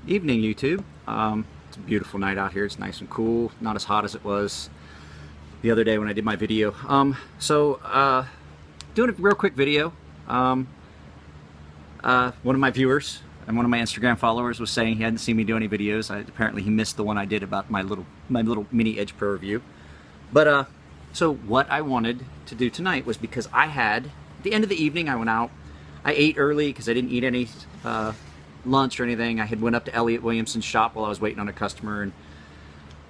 Evening, YouTube. It's a beautiful night out here. It's nice and cool, not as hot as it was the other day when I did my video. Doing a real quick video. One of my viewers and one of my Instagram followers was saying he hadn't seen me do any videos. Apparently he missed the one I did about my little mini Edge Pro review. But so what I wanted to do tonight was, because I had, at the end of the evening, I went out. I ate early because I didn't eat any lunch or anything. I had went up to Elliot Williamson's shop while I was waiting on a customer and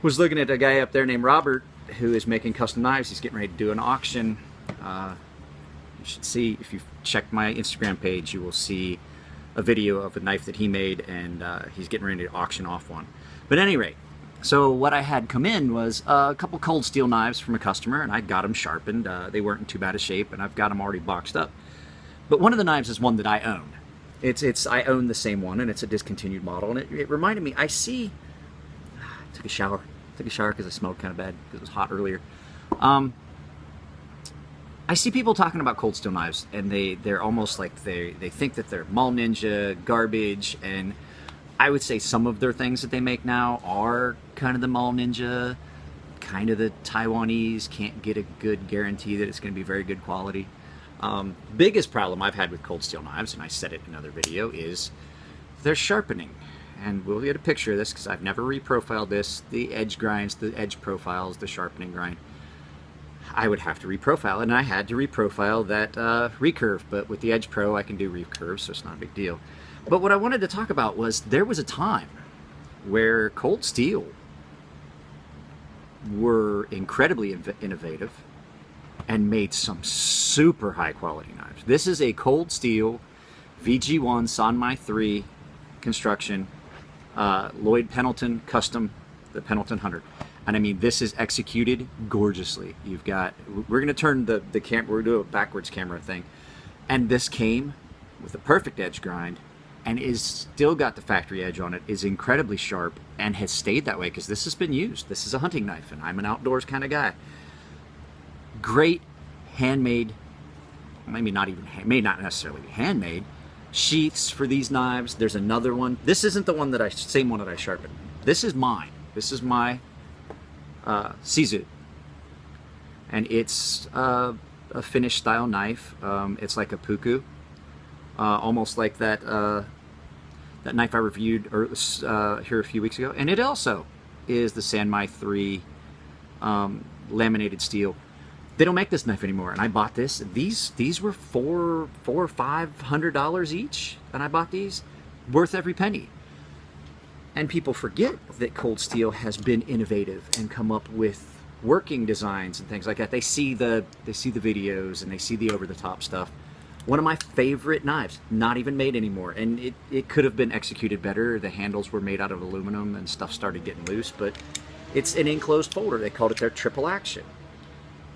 was looking at a guy up there named Robert who is making custom knives. He's getting ready to do an auction. You should see, if you've checked my Instagram page, you will see a video of a knife that he made, and he's getting ready to auction off one. But at any rate, so what I had come in was a couple cold steel knives from a customer, and I got them sharpened. They weren't in too bad a shape, and I've got them already boxed up. But one of the knives is one that I own. I own the same one, and it's a discontinued model, and it reminded me, I took a shower because I smelled kind of bad because it was hot earlier. I see people talking about cold steel knives, and they're almost like they think that they're Mall Ninja garbage, and I would say some of their things that they make now are kind of the Mall Ninja, kind of the Taiwanese, can't get a good guarantee that it's going to be very good quality. Biggest problem I've had with cold steel knives, and I said it in another video, is their sharpening. And we'll get a picture of this because I've never reprofiled this. The edge grinds, the edge profiles, the sharpening grind. I would have to reprofile, and I had to reprofile that recurve, but with the Edge Pro I can do recurve, so it's not a big deal. But what I wanted to talk about was, there was a time where cold steel were incredibly innovative and made some super high quality knives. This is a cold steel VG1 Sanmai 3 construction, Lloyd Pendleton custom, the Pendleton 100. And I mean, this is executed gorgeously. You've got, we're gonna turn the camera, we're gonna do a backwards camera thing. And this came with a perfect edge grind and is still got the factory edge on it, is incredibly sharp, and has stayed that way because this has been used. This is a hunting knife, and I'm an outdoors kind of guy. Great handmade, maybe not even, may not necessarily be handmade, sheaths for these knives. There's another one. This isn't the one that same one that I sharpened. This is mine. This is my Sizu, and it's a Finnish style knife. It's like a puku, almost like that that knife I reviewed here a few weeks ago. And it also is the Sanmai 3 laminated steel. They don't make this knife anymore, and I bought this. These were $400 or $500 each, and I bought these, worth every penny. And people forget that cold steel has been innovative and come up with working designs and things like that. They see the videos and they see the over-the-top stuff. One of my favorite knives, not even made anymore, and it could have been executed better. The handles were made out of aluminum and stuff started getting loose, but it's an enclosed folder. They called it their triple action.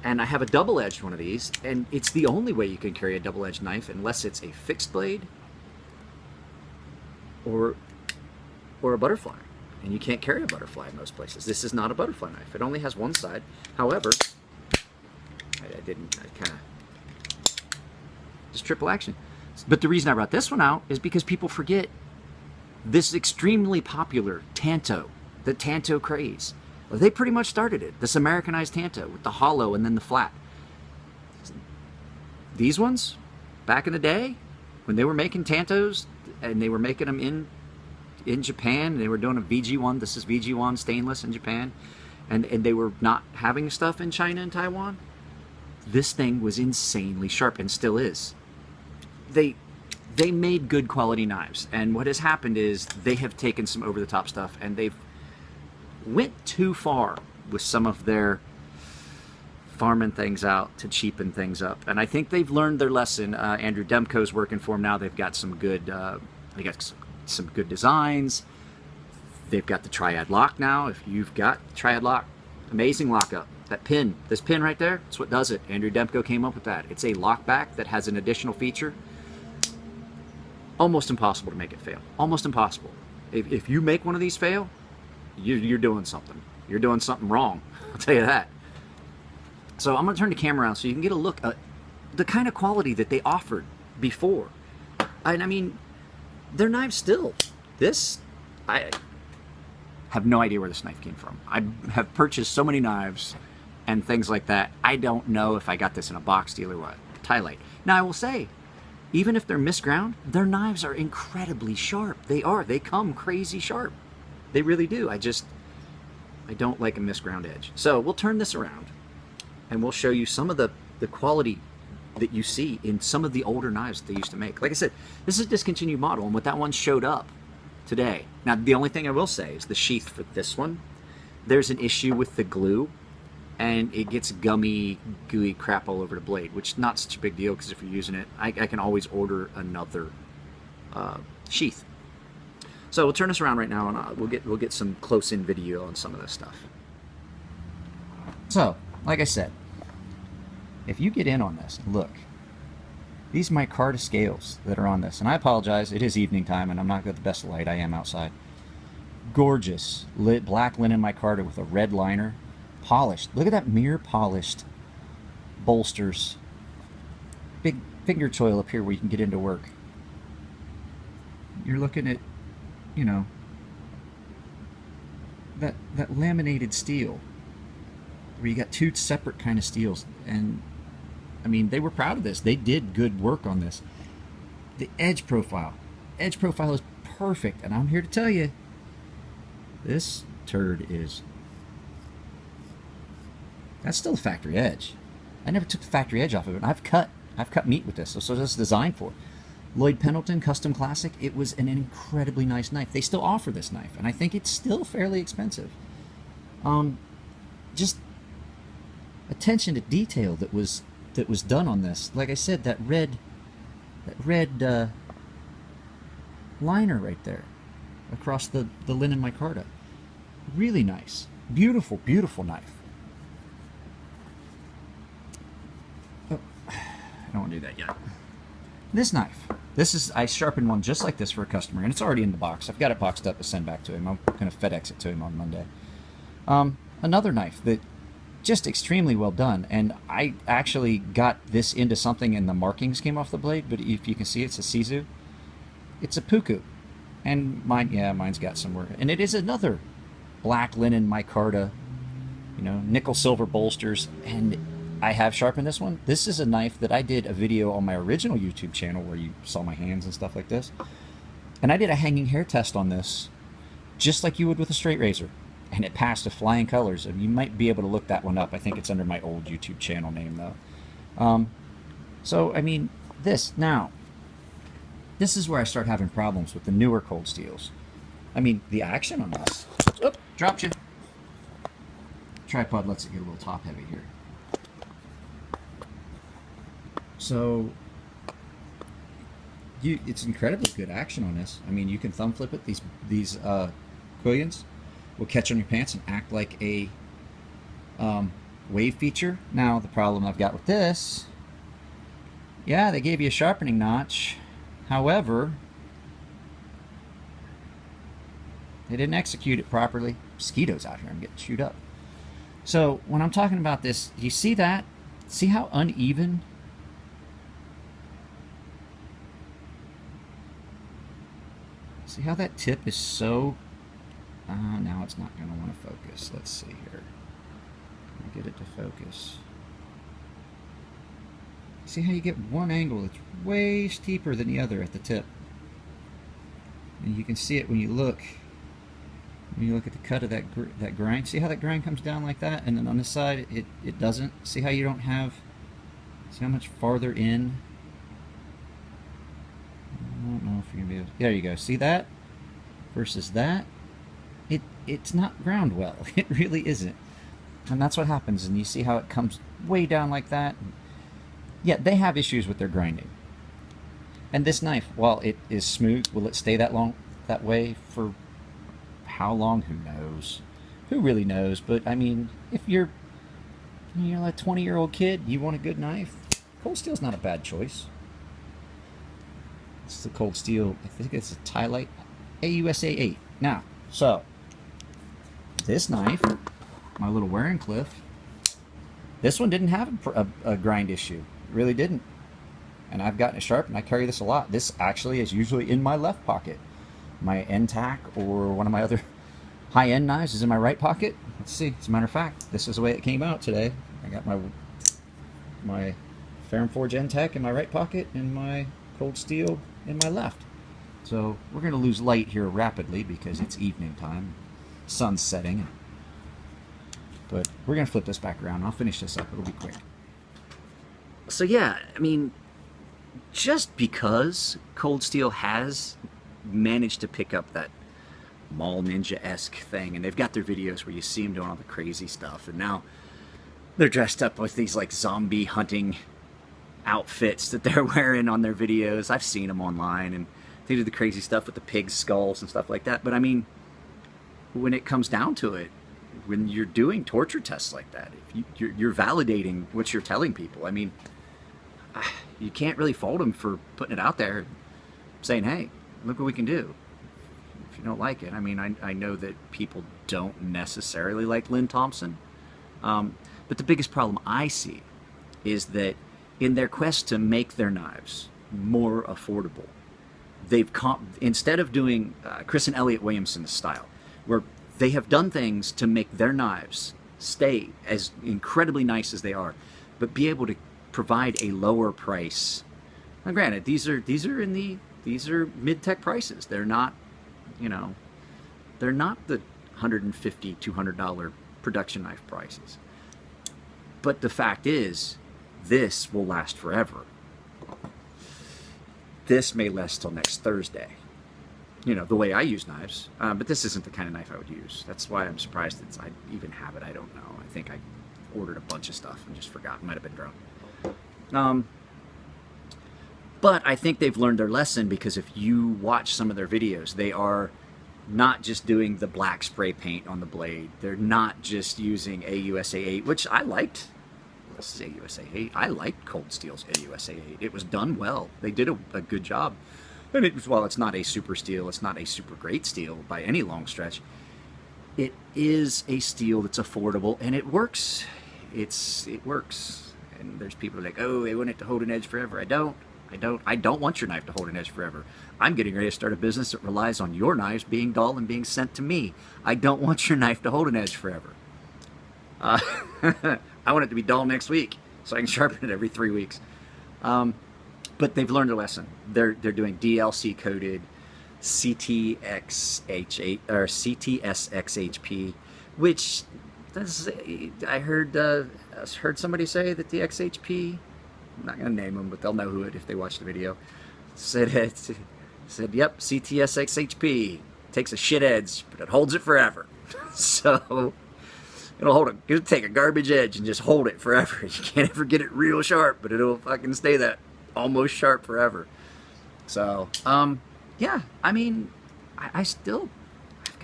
And I have a double-edged one of these, and it's the only way you can carry a double-edged knife unless it's a fixed blade or a butterfly, and you can't carry a butterfly in most places. This is not a butterfly knife. It only has one side. However, I kind of just triple action. But the reason I brought this one out is because people forget this extremely popular Tanto, the Tanto craze. They pretty much started it. This Americanized Tanto with the hollow and then the flat. These ones, back in the day, when they were making Tantos and they were making them in Japan, they were doing a VG1, this is VG1 stainless in Japan, and they were not having stuff in China and Taiwan. This thing was insanely sharp, and still is. They made good quality knives, and what has happened is they have taken some over-the-top stuff, and they've went too far with some of their farming things out to cheapen things up, and I think they've learned their lesson. Andrew Demko's working for them now. They've got some good some good designs. They've got the triad lock now. If you've got triad lock, amazing lockup. That pin, this pin right there, that's what does it. Andrew Demko came up with that. It's a lock back that has an additional feature. Almost impossible to make it fail. Almost impossible. If you make one of these fail, you're doing something. You're doing something wrong. I'll tell you that. So I'm going to turn the camera around so you can get a look at the kind of quality that they offered before. And I mean, their knives still, this I have no idea where this knife came from. I have purchased so many knives and things like that. I don't know if I got this in a box deal or what. Tylite. Now I will say, even if they're misground, their knives are incredibly sharp. They are. They come crazy sharp. They really do. I don't like a misground edge. So we'll turn this around and we'll show you some of the quality that you see in some of the older knives that they used to make. Like I said, this is a discontinued model, and what that one showed up today. Now, the only thing I will say is the sheath for this one, there's an issue with the glue, and it gets gummy, gooey crap all over the blade, which is not such a big deal because if you're using it, I can always order another sheath. So we'll turn this around right now, and we'll get some close-in video on some of this stuff. So, like I said, if you get in on this, look, these micarta scales that are on this, and I apologize, it is evening time, and I'm not got the best light. I am outside. Gorgeous black linen micarta with a red liner, polished. Look at that mirror polished bolsters. Big finger choil up here where you can get into work. You're looking at, you know, that laminated steel where you got two separate kind of steels. And I mean, they were proud of this. They did good work on this. The edge profile is perfect, and I'm here to tell you, this turd is, that's still a factory edge. I never took the factory edge off of it. I've cut meat with this, so this is designed for it. Lloyd Pendleton Custom Classic, it was an incredibly nice knife. They still offer this knife, and I think it's still fairly expensive. Just attention to detail that was done on this. Like I said, that red liner right there across the linen micarta. Really nice. Beautiful, beautiful knife. Oh, I don't want to do that yet. This knife. I sharpened one just like this for a customer, and it's already in the box. I've got it boxed up to send back to him. I'm going to FedEx it to him on Monday. Another knife that just extremely well done, and I actually got this into something and the markings came off the blade, but if you can see, it's a Sizu. It's a Puku, and mine's got some work, and it is another black linen micarta, you know, nickel silver bolsters, and I have sharpened this one. This is a knife that I did a video on my original YouTube channel where you saw my hands and stuff like this, and I did a hanging hair test on this just like you would with a straight razor, and it passed with flying colors. And you might be able to look that one up. I think it's under my old YouTube channel name though. So I mean, this is where I start having problems with the newer cold steels. I mean, the action on this. Oop, dropped you. Tripod lets it get a little top heavy here. So it's incredibly good action on this. I mean, you can thumb flip it. These quillions will catch on your pants and act like a wave feature. Now, the problem I've got with this, yeah, they gave you a sharpening notch. However, they didn't execute it properly. Mosquitoes out here, I'm getting chewed up. So when I'm talking about this, you see that? See how uneven? See how that tip is so... now it's not going to want to focus. Let's see here. Can I get it to focus? See how you get one angle that's way steeper than the other at the tip? And you can see it when you look at the cut of that grind. See how that grind comes down like that, and then on this side it doesn't. See how you don't have, see how much farther in? I don't know if you're gonna be able to, there you go. See that versus that? It's not ground well. It really isn't. And that's what happens, and you see how it comes way down like that. Yeah, they have issues with their grinding. And this knife, while it is smooth, will it stay that way for how long? Who knows? Who really knows? But I mean, if you're a 20-year-old kid, you want a good knife, cold steel's not a bad choice. It's the cold steel, I think it's a Tylite AUSA 8. Now, so this knife, my little Warncliffe, this one didn't have a grind issue. It really didn't. And I've gotten it sharp, and I carry this a lot. This actually is usually in my left pocket. my end tack or one of my other high-end knives is in my right pocket. Let's see. As a matter of fact, this is the way it came out today. I got my Ferrum Forge end tack in my right pocket and my cold steel in my left. So we're going to lose light here rapidly because it's evening time. Sun's setting. But we're going to flip this back around. I'll finish this up. It'll be quick. So yeah, I mean, just because cold steel has managed to pick up that mall ninja-esque thing, and they've got their videos where you see them doing all the crazy stuff, and now they're dressed up with these like zombie hunting outfits that they're wearing on their videos. I've seen them online, and they do the crazy stuff with the pig skulls and stuff like that. But I mean, when it comes down to it, when you're doing torture tests like that, if you're validating what you're telling people. I mean, you can't really fault them for putting it out there, saying, hey, look what we can do. If you don't like it, I mean, I know that people don't necessarily like Lynn Thompson, but the biggest problem I see is that in their quest to make their knives more affordable, they've instead of doing Chris and Elliot Williamson's style, where they have done things to make their knives stay as incredibly nice as they are, but be able to provide a lower price. Now, granted, these are mid-tech prices. They're not, you know, they're not the $150, $200 production knife prices. But the fact is, this will last forever. This may last till next Thursday. You know, the way I use knives. But this isn't the kind of knife I would use. That's why I'm surprised that I even have it. I don't know. I think I ordered a bunch of stuff and just forgot. Might have been drunk. But I think they've learned their lesson, because if you watch some of their videos, they are not just doing the black spray paint on the blade. They're not just using AUSA 8, which I liked. This is AUSA 8. I liked Cold Steel's AUSA 8. It was done well. They did a good job. And it was, while it's not a super steel, it's not a super great steel by any long stretch, it is a steel that's affordable, and it works. It works. And there's people like, oh, they want it to hold an edge forever. I don't want your knife to hold an edge forever. I'm getting ready to start a business that relies on your knives being dull and being sent to me. I don't want your knife to hold an edge forever. I want it to be dull next week so I can sharpen it every 3 weeks. But they've learned a lesson. They're doing DLC coded CTXH8 or CTSXHP, which I heard somebody say that the XHP, I'm not going to name them, but they'll know who it if they watch the video, said yep, CTSXHP takes a shit edge, but it holds it forever. So it'll take a garbage edge and just hold it forever. You can't ever get it real sharp, but it'll fucking stay that almost sharp forever. So yeah, I mean, I've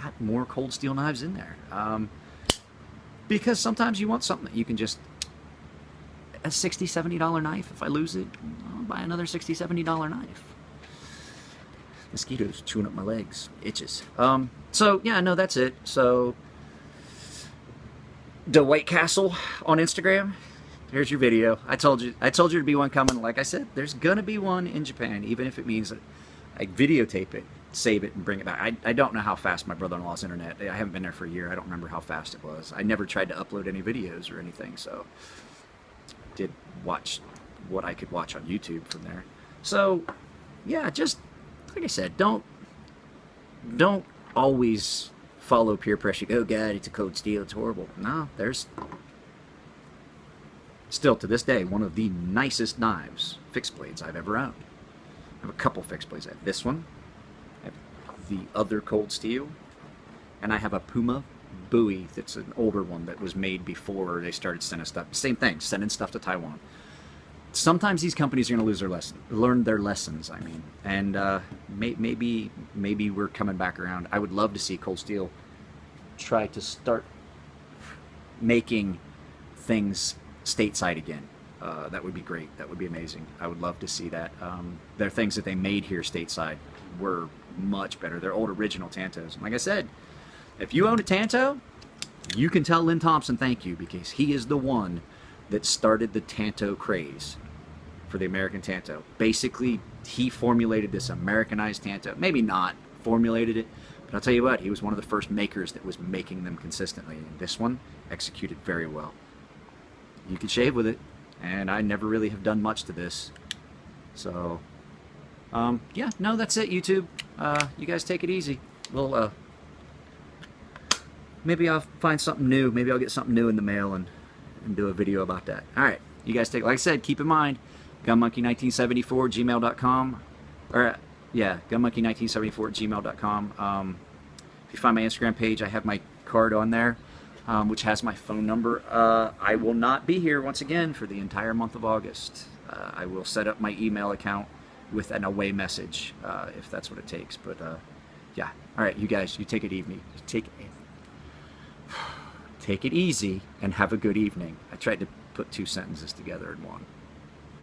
got more cold steel knives in there, because sometimes you want something that you can just, a $60, $70 knife. If I lose it, I'll buy another $60, $70 knife. Mosquitoes chewing up my legs, itches. So yeah, no, that's it. So the White Castle on Instagram, here's your video. I told you there'd be one coming. Like I said, there's gonna be one in Japan, even if it means that I videotape it, save it, and bring it back. I don't know how fast my brother-in-law's internet. I haven't been there for a year. I don't remember how fast it was. I never tried to upload any videos or anything, so did watch what I could watch on YouTube from there. So yeah, just like I said, don't always follow peer pressure. Oh God, it's a cold steel, it's horrible. No, there's still to this day one of the nicest knives, fixed blades, I've ever owned. I have a couple fixed blades. I have this one, I have the other cold steel, and I have a Puma Bowie that's an older one that was made before they started sending stuff. Same thing, sending stuff to Taiwan. Sometimes these companies are going to learn their lessons, I mean, and maybe we're coming back around. I would love to see Cold Steel try to start making things stateside again. That would be great. That would be amazing. I would love to see that. Their things that they made here stateside were much better. They're old original Tantos. And like I said, if you own a Tanto, you can tell Lynn Thompson thank you, because he is the one that started the Tanto craze for the American Tanto. Basically, he formulated this Americanized Tanto. Maybe not formulated it. But I'll tell you what, he was one of the first makers that was making them consistently. And this one executed very well. You can shave with it, and I never really have done much to this. So, yeah, no, that's it, YouTube. You guys take it easy. We'll, maybe I'll find something new. Maybe I'll get something new in the mail and do a video about that. All right, you guys take, like I said, keep in mind, gunmonkey1974@gmail.com, or yeah, gunmonkey1974@gmail.com. If you find my Instagram page, I have my card on there, which has my phone number. I will not be here once again for the entire month of August. I will set up my email account with an away message if that's what it takes. But yeah, all right, you guys, you take it easy. Take it easy and have a good evening. I tried to put two sentences together in one.